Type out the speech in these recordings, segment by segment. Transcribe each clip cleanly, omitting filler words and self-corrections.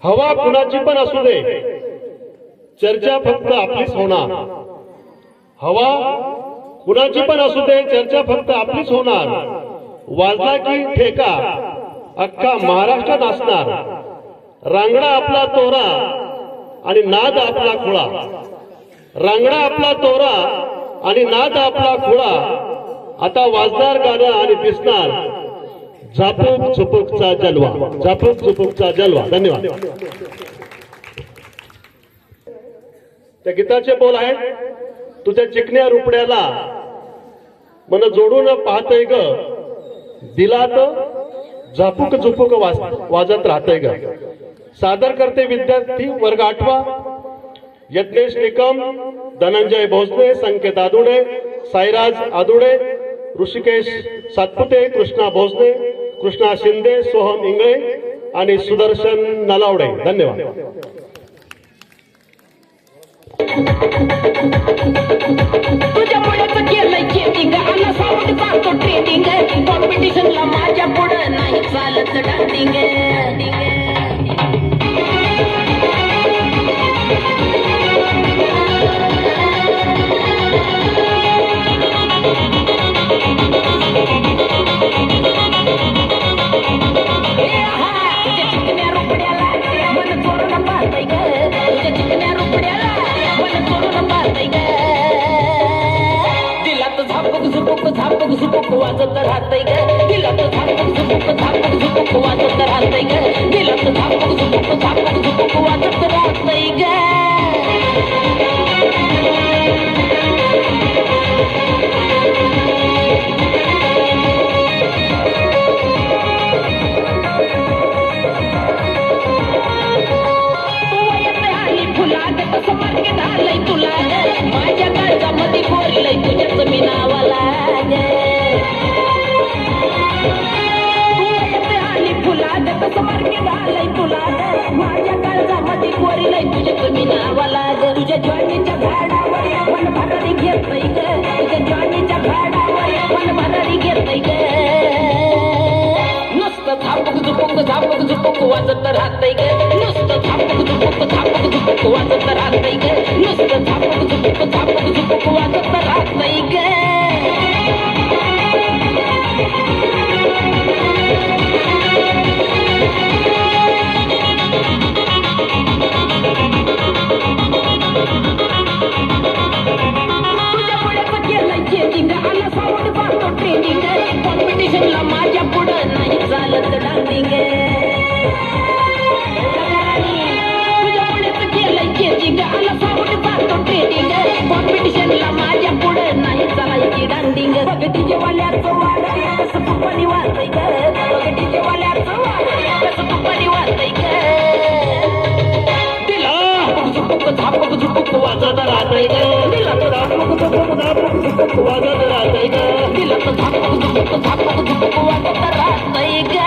हवा कुणाची पण असू दे, चर्चा फक्त आपलीच होणार. हवा कुणाची पण असू दे, चर्चा फक्त आपलीच होणार. वाजला की ठेका अख्खा महाराष्ट्र नाचणार. रांगडा आपला तोरा आणि नाद आपला खुळा. रांगडा आपला तोरा आणि नाद आपला खुळा. आता वाजणार गाणं आणि दिसणार झापूक झुपूकचा जलवा. झापूक झुपूकचा जलवा. धन्यवाद. त्या गीताचे बोल आहेत, तुझ्या चिकन्या रुपड्याला मन जोडून पाहतय ग, दिलात झापूक झुपूक वाजत राहतय ग. सादर करते विद्यार्थी वर्ग 8वा यज्ञेश निकम, धनंजय भोसले, संकेत आदुडे, साईराज आदुडे, ऋषिकेश सातपुते, कृष्णा भोसले, कृष्णा शिंदे, सोहम इंगळे आणि सुदर्शन नलावडे. धन्यवाद. तुझ्यामुळेच केलंय चेटिंग, आला साऊंड पाहतो ट्रेडिंग. कॉम्पिटिशनला माझ्या पुढं नाही चालत डान्सिंग. झापूक झुपूक वाजत राहतय ग, दिला तर झापूक झुपूक वाजत राहतय ग, दिला तर झापूक झुपूक वाजत राहतय ग. कसं मार्के झालंय तुला, माझ्या काळजामध्ये बोललंय तुझ्याच मी नावाला. आली फुला कसं मार्के झालंय तुला, माझ्या काळजामध्ये बोललंय तुझ्याच मी नावाला. तुझ्या जॉनीच्या झाडावर मन भरारी घेतय ग, तुझ्या जॉनीच्या झाडावर मन भरारी घेतय ग. नुसतं झापूक झुपूक वाजत राहतय ग, नुसतं झापूक झुपूक वाजत राहतय ग, नुसतं झापूक झुपूक वाजत राहतय ग. तुझ्यामुळेच केलंय चेटिंग, आला साऊंड पाहतो ट्रेनिंग. कॉम्पिटिशनला माझ्या पुढं नाही चालत डान्सिंग. आला साऊंड पाहतो ट्रेनिंग. कॉम्पिटिशनला माझ्या पुढे नाही चालायची डान्सिंग. बघ वाल्याचं वाड कसं तुपानी वाजतय ग, बघ वाल्याचं वाड कसं तुपानी वाजतय ग. दिला झापूक झुपूक वाजत राहतय ग, दिला तर झापूक झुपूक वाजत राहतय ग, दिला तर झापूक झुपूक वाजत राहतय ग.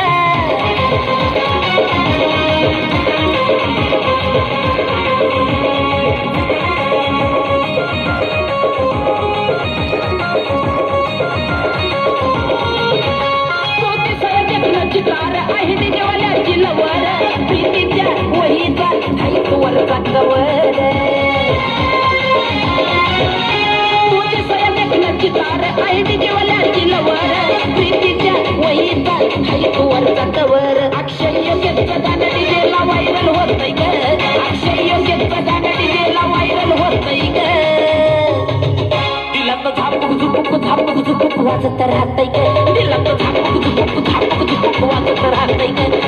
चिकार आहे देवाल्याची लवर, प्रीतीच्या वहीचा हाईत वरचा कवर. तुझे स्वयं चिकार आहे देवाल्याची लवर, प्रीतीच्या वहीचा हाईत वरचा कवर. अक्षय योग्यचा गाणं डीजेला व्हायरल होतय ग, अक्षय योग्यचा गाणं डीजेला व्हायरल होतय ग. दिला तर झापूक झुपूक वाजत राहतय ग, दिला तर झापूक झुपूक वाजत राहतय ग,